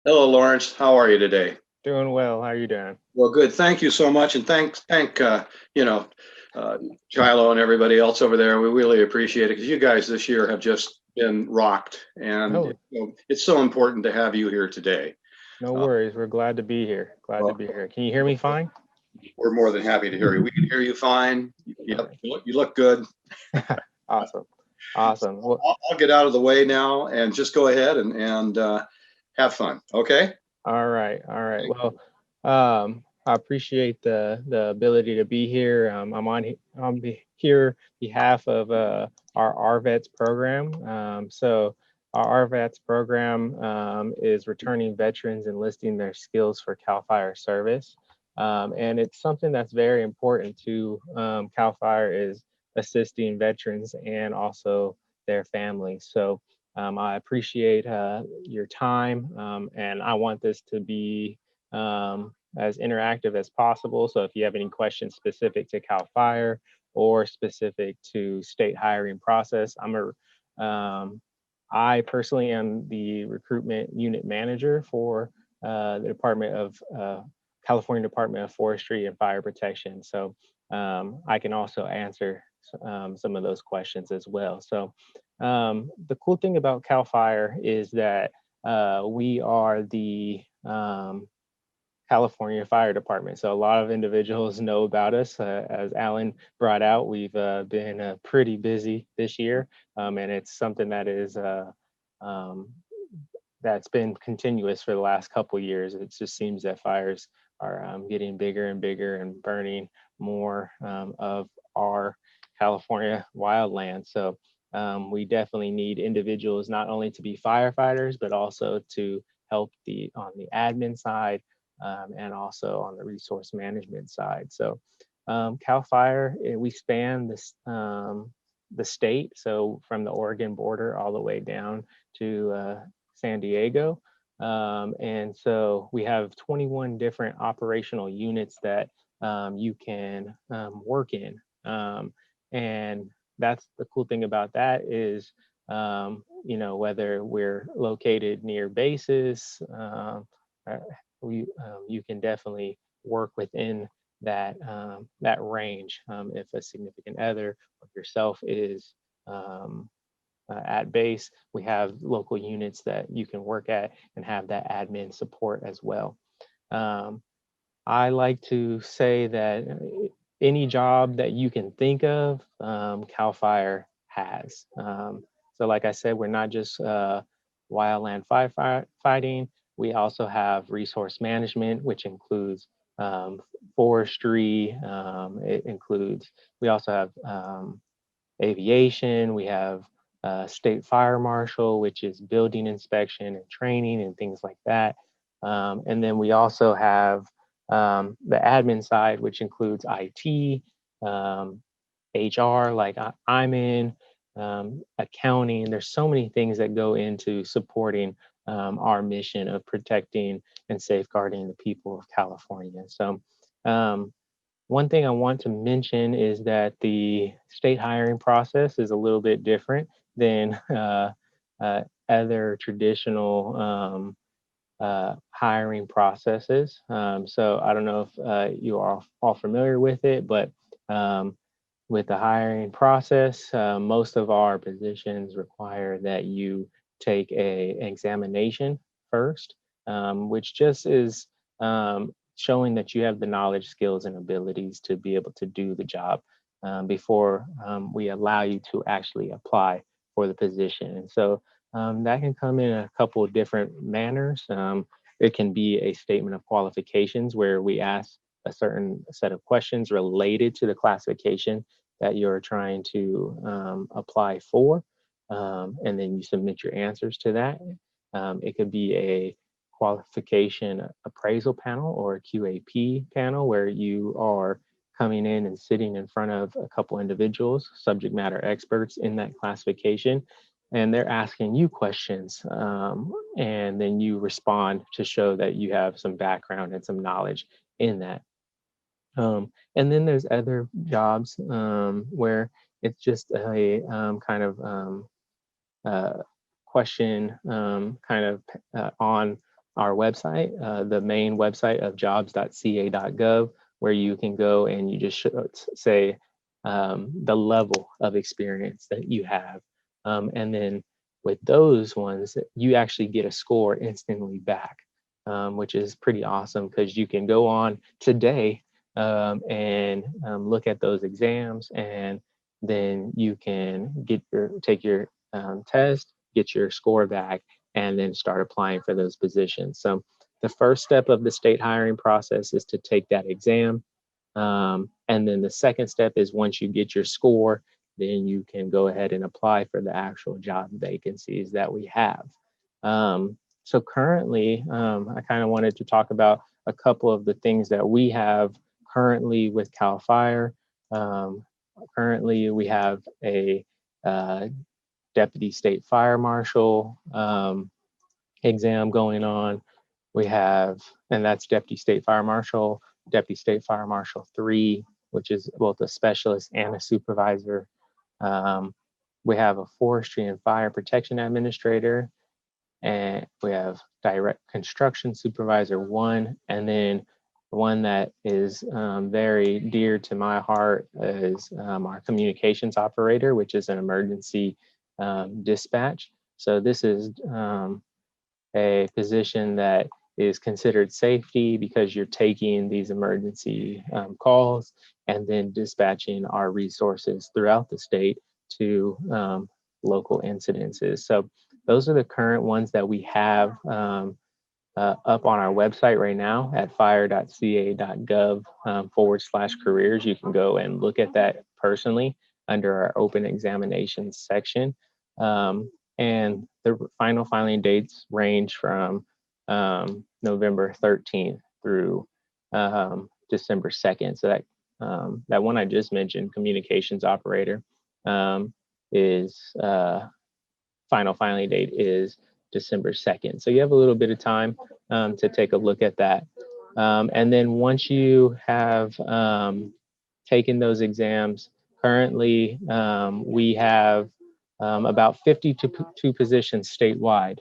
Hello, Lawrence. How are you today? Doing well. How are you doing? Well, good. Thank you so much, and thank you know, uh, Shiloh and everybody else over there. We really appreciate it because you guys this year have just been rocked, and Oh, it's so important to have you here today. no Uh, worries. We're glad to be here. Glad to well, be here. Can you hear me fine? we're more than happy to hear you. We can hear you fine. All Yep, right. you look good. Awesome. Awesome. Well, I'll get out of the way now and just go ahead and have fun. Okay. all right. All right. Well, I appreciate the ability to be here. I'm here behalf of our RVETS program. So our RVETS program is returning veterans enlisting their skills for CalFire service. And it's something that's very important to CalFire is assisting veterans and also their families. So I appreciate your time, and I want this to be as interactive as possible. So if you have any questions specific to CAL FIRE or specific to state hiring process, I personally am the recruitment unit manager for the California Department of Forestry and Fire Protection. So I can also answer some of those questions as well. So the cool thing about CAL FIRE is that we are the California Fire Department. So a lot of individuals know about us. As Alan brought out, we've been pretty busy this year, and it's something um, that's been continuous for the last couple of years. It just seems that fires are getting bigger and bigger and burning more of our California wildland. So we definitely need individuals not only to be firefighters, but also to help on the admin side and also on the resource management side. So CAL FIRE, we span the state, so from the Oregon border all the way down to San Diego. And so we have 21 different operational units that you can work in. And that's the cool thing about that is, whether we're located near bases, uh, you can definitely work within that range. If a significant other or yourself is at base, we have local units that you can work at and have that admin support as well. Um, I like to say that any job that you can think of, CAL FIRE has. So, like I said, we're not just wildland firefighting. We also have resource management, which includes um, forestry. It includes. We also have aviation. We have state fire marshal, which is building inspection and training and things like that. And then we also have the admin side, which includes IT, um, HR, like I'm in, accounting. There's so many things that go into supporting our mission of protecting and safeguarding the people of California. So um, one thing I want to mention is that the state hiring process is a little bit different than other traditional hiring processes. So I don't know if you are all familiar with it, but um, with the hiring process, most of our positions require that you take an examination first, which just is showing that you have the knowledge, skills, and abilities to be able to do the job before we allow you to actually apply for the position. And so that can come in a couple of different manners. It can be a statement of qualifications where we ask a certain set of questions related to the classification that you're trying to apply for. And then you submit your answers to that. It could be a qualification appraisal panel or a QAP panel where you are coming in and sitting in front of a couple individuals, subject matter experts in that classification, and they're asking you questions. And then you respond to show that you have some background and some knowledge in that. And then there's other jobs where it's just a kind of uh, question kind of on our website, the main website of jobs.ca.gov, where you can go and you just say the level of experience that you have. And then with those ones, you actually get a score instantly back, which is pretty awesome because you can go on today and look at those exams, and then you can take your test, get your score back, and then start applying for those positions. So the first step of the state hiring process is to take that exam. And then the second step is once you get your score, then you can go ahead and apply for the actual job vacancies that we have. So currently, I kind of wanted to talk about a couple of the things that we have currently with CalFire. Currently, we have a deputy state fire marshal exam going on. We have, and that's deputy state fire marshal 3, which is both a specialist and a supervisor. We have a forestry and fire protection administrator, and we have direct construction supervisor 1, and then one that is very dear to my heart is our communications operator, which is an emergency dispatch. So this is a position that is considered safety because you're taking these emergency calls and then dispatching our resources throughout the state to local incidences. So those are the current ones that we have up on our website right now at fire.ca.gov/careers. You can go and look at that personally under our open examinations section. And the final filing dates range from November 13th through December 2nd. So that one I just mentioned, communications operator, is final filing date is December 2nd. So you have a little bit of time to take a look at that. And then once you have taken those exams, currently we have about 52 positions statewide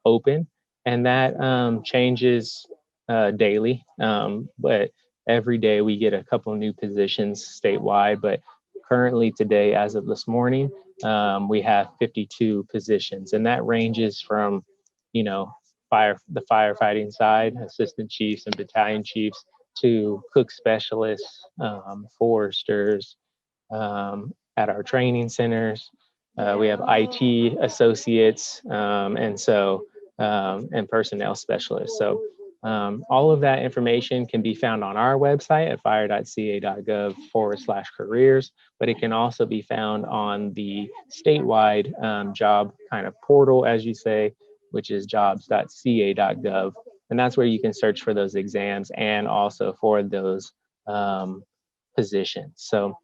open, and that changes daily. But every day we get a couple new positions statewide. But currently today, as of this morning, we have 52 positions, and that ranges from, the firefighting side, assistant chiefs and battalion chiefs, to cook specialists, foresters at our training centers. We have IT associates, and personnel specialists. So all of that information can be found on our website at fire.ca.gov/careers, but it can also be found on the statewide job kind of portal, as you say, which is jobs.ca.gov. And that's where you can search for those exams and also for those positions. So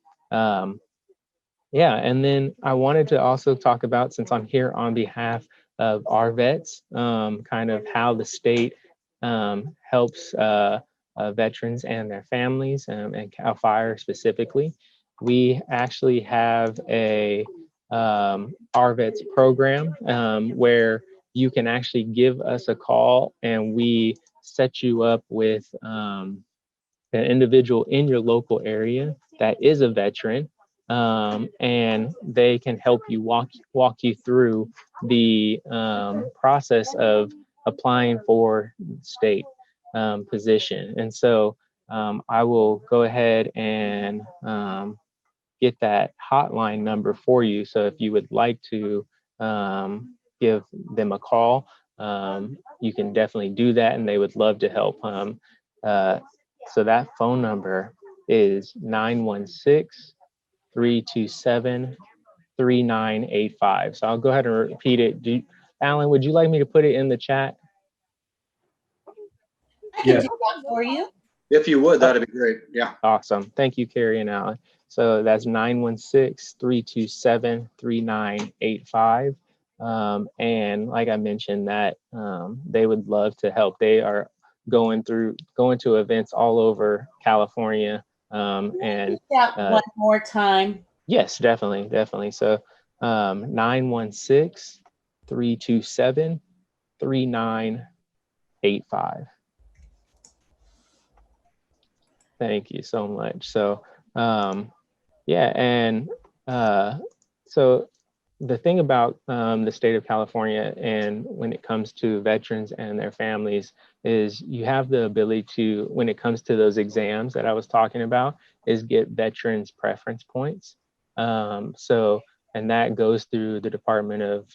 yeah, and then I wanted to also talk about, since I'm here on behalf of our vets, kind of how the state helps veterans and their families, and CalFire specifically. We actually have a RVets program where you can actually give us a call and we set you up with an individual in your local area that is a veteran, and they can help you walk you through the process of applying for state position. And so I will go ahead and get that hotline number for you. So if you would like to give them a call, you can definitely do that, and they would love to help. So that phone number is 916-327-3985. So I'll go ahead and repeat it. Alan, would you like me to put it in the chat? I can do that for you. If you would, that'd be great. Yeah. Awesome. Thank you, Carrie and Alan. So that's 916-327-3985. And like I mentioned, that they would love to help. They are going to events all over California. And that one more time. Yes, definitely. So 916-327-3985. Thank you so much. So, yeah, and so the thing about the state of California and when it comes to veterans and their families is you have the ability to, when it comes to those exams that I was talking about, is get veterans preference points. And that goes through the Department of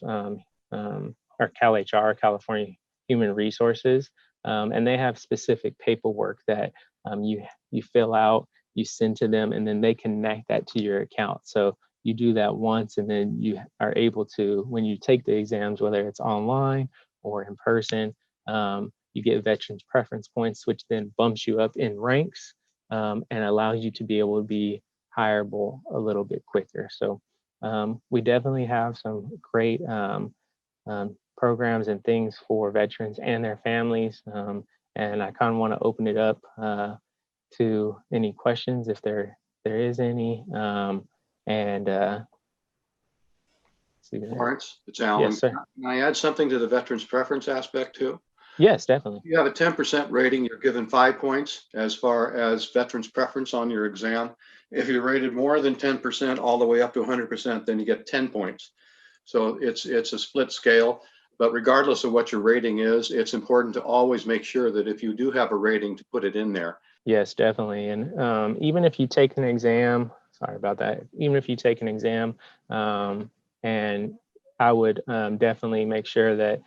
or CalHR, California Human Resources, and they have specific paperwork that you fill out, you send to them, and then they connect that to your account. So you do that once, and then you are able to, when you take the exams, whether it's online or in person, you get veterans preference points, which then bumps you up in ranks and allows you to be able to be hireable a little bit quicker. So we definitely have some great programs and things for veterans and their families. And I kind of want to open it up to any questions if there is any. And see there. Lawrence, it's Alan. Yes, sir. Can I add something to the veterans preference aspect too? Yes, definitely. You have a 10% rating, you're given 5 points as far as veterans preference on your exam. If you're rated more than 10%, all the way up to 100%, then you get 10 points. So it's a split scale, but regardless of what your rating is, it's important to always make sure that if you do have a rating, to put it in there. Yes, definitely. And even if you take an exam, sorry about that, even if you take an exam, and I would definitely make sure that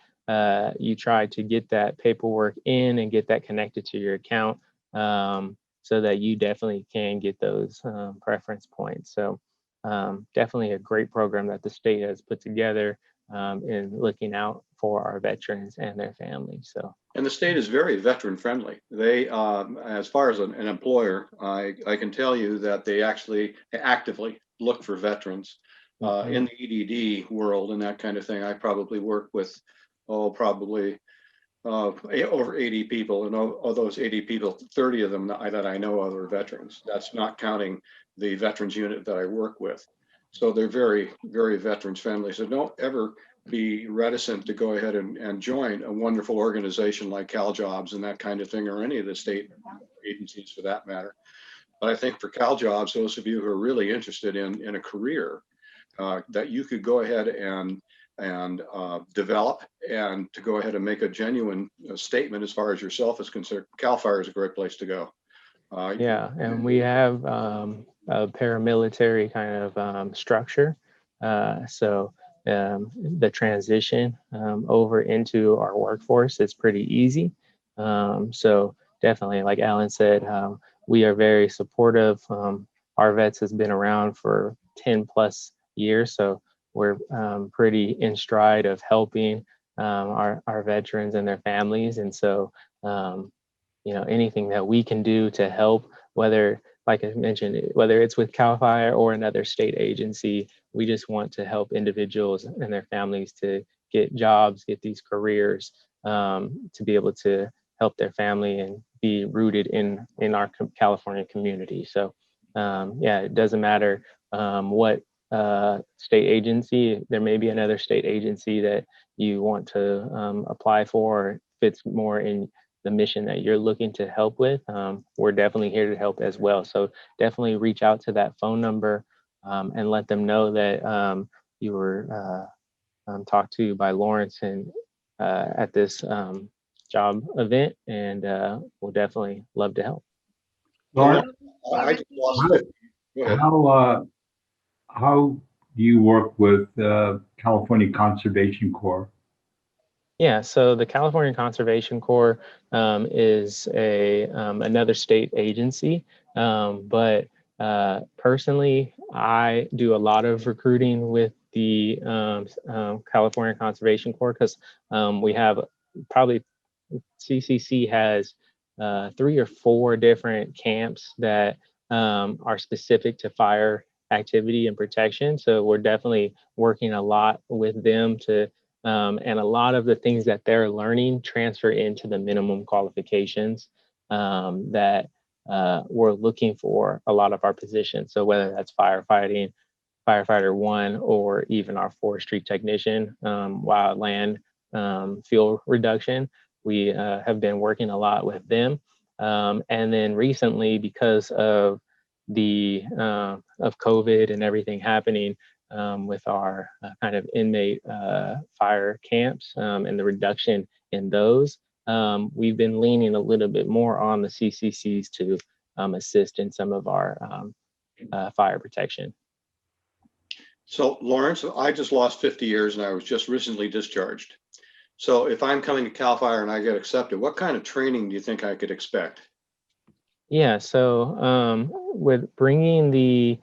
you try to get that paperwork in and get that connected to your account so that you definitely can get those preference points. So definitely a great program that the state has put together in looking out for our veterans and their families. So. And the state is very veteran friendly. They, as far as an employer, I can tell you that they actually actively look for veterans. In the EDD world and that kind of thing. I probably work with, probably over 80 people, and of those 80 people, 30 of them that I know of are veterans. That's not counting the veterans unit that I work with. So they're very, very veterans friendly. So don't ever be reticent to go ahead and join a wonderful organization like CalJobs and that kind of thing, or any of the state agencies for that matter. But I think for CalJobs, those of you who are really interested in a career that you could go ahead and develop, and to go ahead and make a genuine statement as far as yourself is concerned, CalFire is a great place to go. Yeah, and we have a paramilitary kind of structure. So the transition over into our workforce is pretty easy. So definitely, like Alan said, we are very supportive. Our vets has been around for 10 plus years, so we're pretty in stride of helping our veterans and their families. And so anything that we can do to help, whether, like I mentioned, whether it's with CalFire or another state agency, we just want to help individuals and their families to get jobs, get these careers, to be able to help their family and be rooted in our California community. So yeah, it doesn't matter what state agency. There may be another state agency that you want to apply for, or fits more in the mission that you're looking to help with. We're definitely here to help as well. So definitely reach out to that phone number and let them know that you were talked to by Lawrence and at this job event, and we'll definitely love to help. Lawrence, I just lost it. Go ahead. how do you work with California Conservation Corps? Yeah, so the California Conservation Corps is another state agency, but personally, I do a lot of recruiting with the California Conservation Corps because we have probably CCC has 3 or 4 different camps that are specific to fire activity and protection. So we're definitely working a lot with them to and a lot of the things that they're learning transfer into the minimum qualifications that we're looking for a lot of our positions. So whether that's firefighting, firefighter 1, or even our forestry technician, wildland fuel reduction, we have been working a lot with them. And then recently, because of the of COVID and everything happening with our kind of inmate fire camps and the reduction in those, we've been leaning a little bit more on the CCCs to assist in some of our fire protection. So Lawrence, I just lost 50 years and I was just recently discharged. So if I'm coming to CalFire and I get accepted, what kind of training do you think I could expect? Yeah, so with bringing the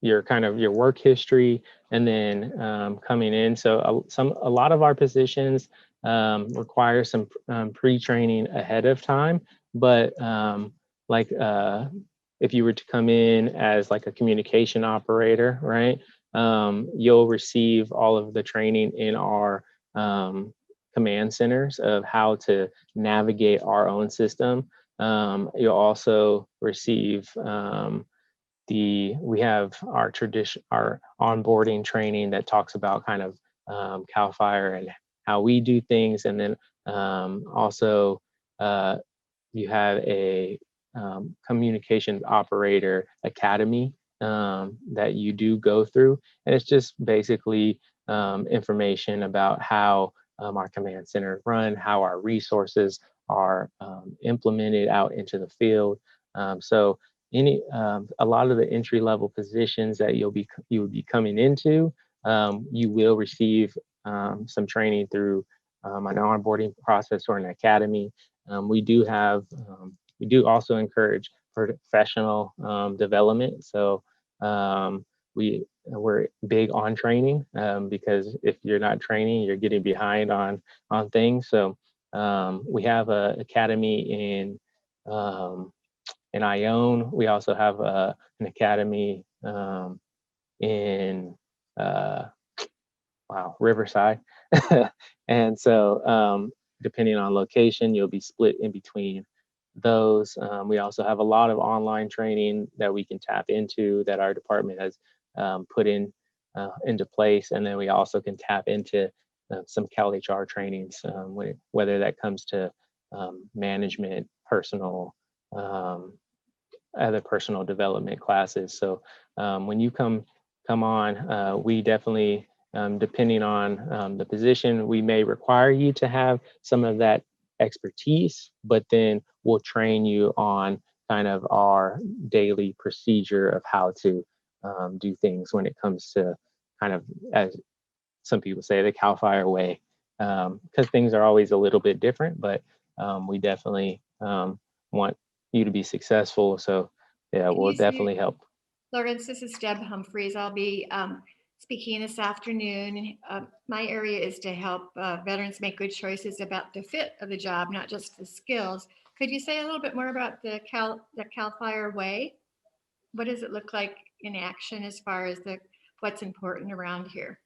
your kind of your work history and then coming in, so a lot of our positions require some pre-training ahead of time, but like if you were to come in as like a communication operator, right, you'll receive all of the training in our command centers of how to navigate our own system. You'll also receive we have our onboarding training that talks about kind of CalFire and how we do things, and then also you have a communications operator academy that you do go through, and it's just basically information about how our command center run, how our resources are implemented out into the field. So a lot of the entry level positions that you will be coming into, you will receive some training through an onboarding process or an academy. We do also encourage professional development. So we're big on training because if you're not training, you're getting behind on things. So we have an academy in Ione. We also have an academy in Riverside. And so depending on location, you'll be split in between those. We also have a lot of online training that we can tap into that our department has put into place. And then we also can tap into some CalHR trainings, whether that comes to management, personal, other personal development classes. So when you come on, we definitely, depending on the position, we may require you to have some of that expertise, but then we'll train you on kind of our daily procedure of how to do things when it comes to kind of, as some people say, the CalFire way, because things are always a little bit different, but we definitely want you to be successful. So yeah, we'll definitely help. Lawrence, this is Deb Humphreys. I'll be speaking this afternoon. My area is to help veterans make good choices about the fit of the job, not just the skills. Could you say a little bit more about the CalFire way? What does it look like in action as far as what's important around here?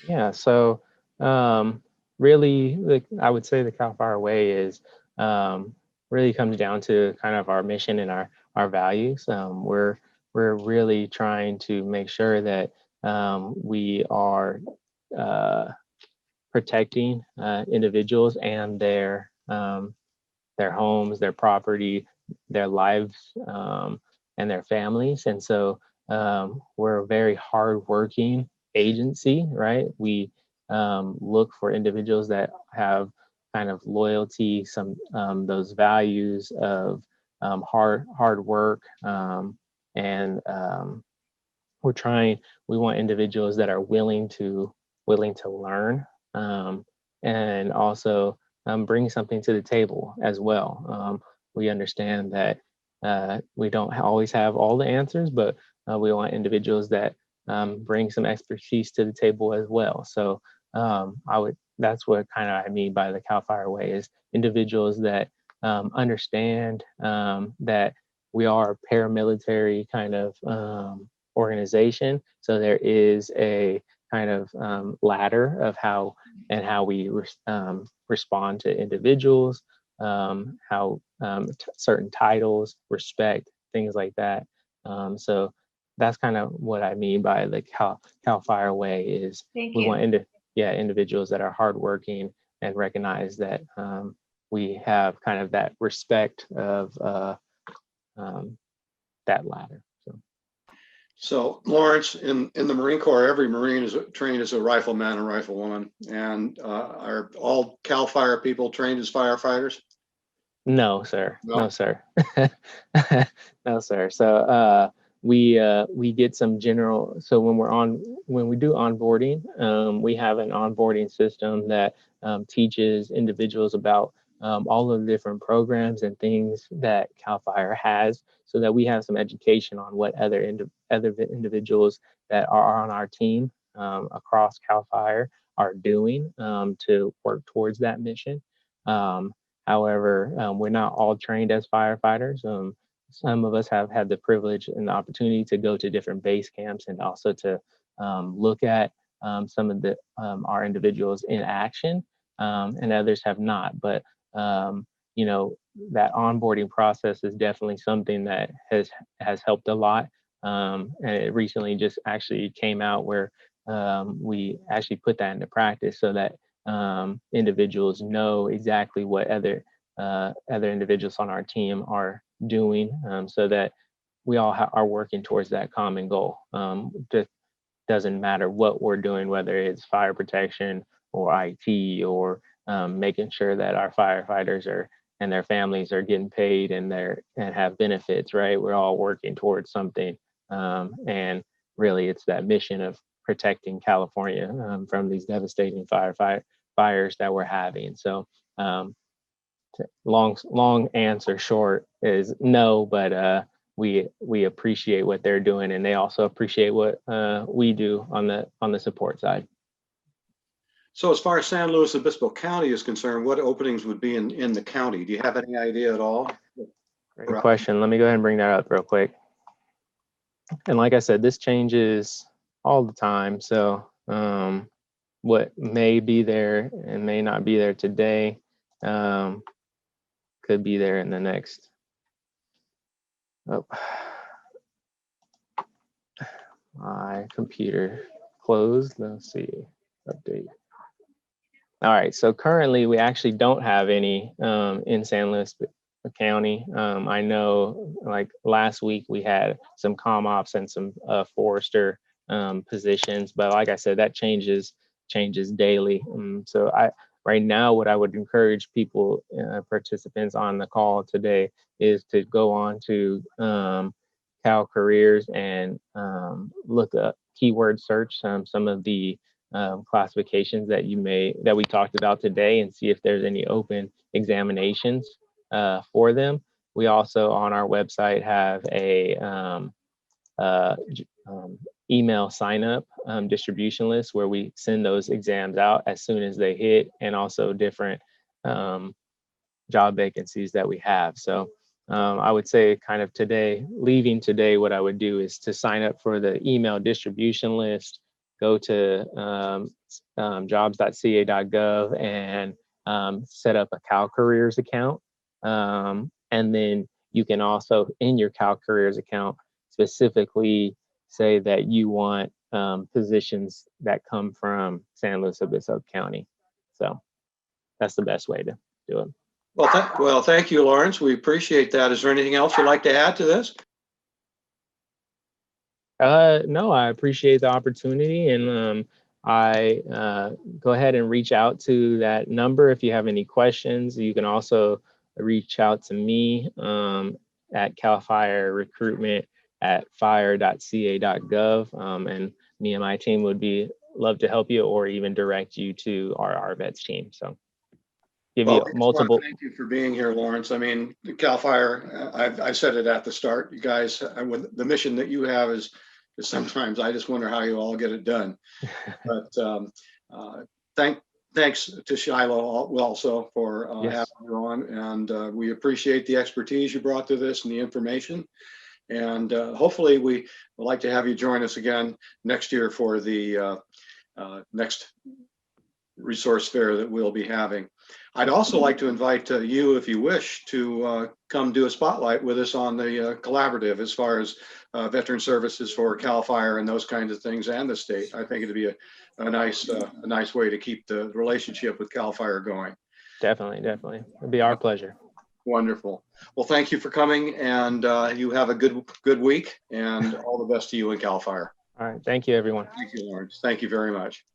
Yeah, so really, I would say the CalFire way is really comes down to kind of our mission and our values. We're really trying to make sure that we are protecting individuals and their homes, their property, their lives, and their families. And so we're a very hardworking agency, right? We look for individuals that have kind of loyalty, some those values of hard work, and we want individuals that are willing to learn, and also bring something to the table as well. We understand that we don't always have all the answers, but we want individuals that bring some expertise to the table as well. So that's what kind of I mean by the CalFire way, is individuals that understand that we are a paramilitary kind of organization. So there is a kind of ladder of how we respond to individuals, how certain titles, respect, things like that. So that's kind of what I mean by the CalFire way, is we want individuals that are hardworking, and recognize that we have kind of that respect of that ladder. So Lawrence, in the Marine Corps, every Marine is trained as a rifleman and riflewoman. And are all CalFire people trained as firefighters? No, sir. No? No, sir. No, sir. So we get some general. So when we do onboarding, we have an onboarding system that teaches individuals about all of the different programs and things that CalFire has, so that we have some education on what other individuals that are on our team across CalFire are doing to work towards that mission. However, we're not all trained as firefighters. Some of us have had the privilege and the opportunity to go to different base camps and also to look at some of our individuals in action, and others have not. But you know, that onboarding process is definitely something that has helped a lot. And it recently just actually came out where we actually put that into practice, so that individuals know exactly what other individuals on our team are doing, so that we all are working towards that common goal. Just doesn't matter what we're doing, whether it's fire protection or IT, or making sure that our firefighters and their families are getting paid and have benefits, right? We're all working towards something. And really it's that mission of protecting California from these devastating fires that we're having. So long answer short is no, but we appreciate what they're doing, and they also appreciate what we do on the support side. So as far as San Luis Obispo County is concerned, what openings would be in the county? Do you have any idea at all? Great question. Let me go ahead and bring that up real quick. And like I said, this changes all the time. So what may be there and may not be there today could be there in the next. Oh, my computer closed. Let's see. Update. All right. So currently, we actually don't have any in San Luis County. I know, like last week, we had some comm ops and some forester positions, but like I said, that changes daily. So right now, what I would encourage people, participants on the call today, is to go on to Cal Careers and look up keyword search some of the classifications that we talked about today, and see if there's any open examinations for them. We also on our website have a email sign up distribution list where we send those exams out as soon as they hit, and also different job vacancies that we have. So I would say kind of leaving today, what I would do is to sign up for the email distribution list, go to jobs.ca.gov and set up a Cal Careers account. And then you can also, in your Cal Careers account, specifically say that you want positions that come from San Luis Obispo County. So that's the best way to do it. Well, thank you, Lawrence. We appreciate that. Is there anything else you'd like to add to this? No, I appreciate the opportunity, and I go ahead and reach out to that number if you have any questions. You can also reach out to me at CalFire Recruitment at fire.ca.gov, and me and my team would love to help you, or even direct you to our vets team. So give you multiple. Thank you for being here, Lawrence. I mean, CalFire, I said it at the start, you guys, with the mission that you have is sometimes I just wonder how you all get it done. But thanks to Shiloh also for having you on, and we appreciate the expertise you brought to this and the information. And hopefully we would like to have you join us again next year for the next resource fair that we'll be having. I'd also like to invite you, if you wish, to come do a spotlight with us on the collaborative, as far as veteran services for CalFire and those kinds of things, and the state. I think it'd be a nice way to keep the relationship with CalFire going. Definitely, definitely. It'd be our pleasure. Wonderful. Well, thank you for coming, and you have a good week, and all the best to you and CalFire. All right. Thank you, everyone. Thank you, Lawrence. Thank you very much.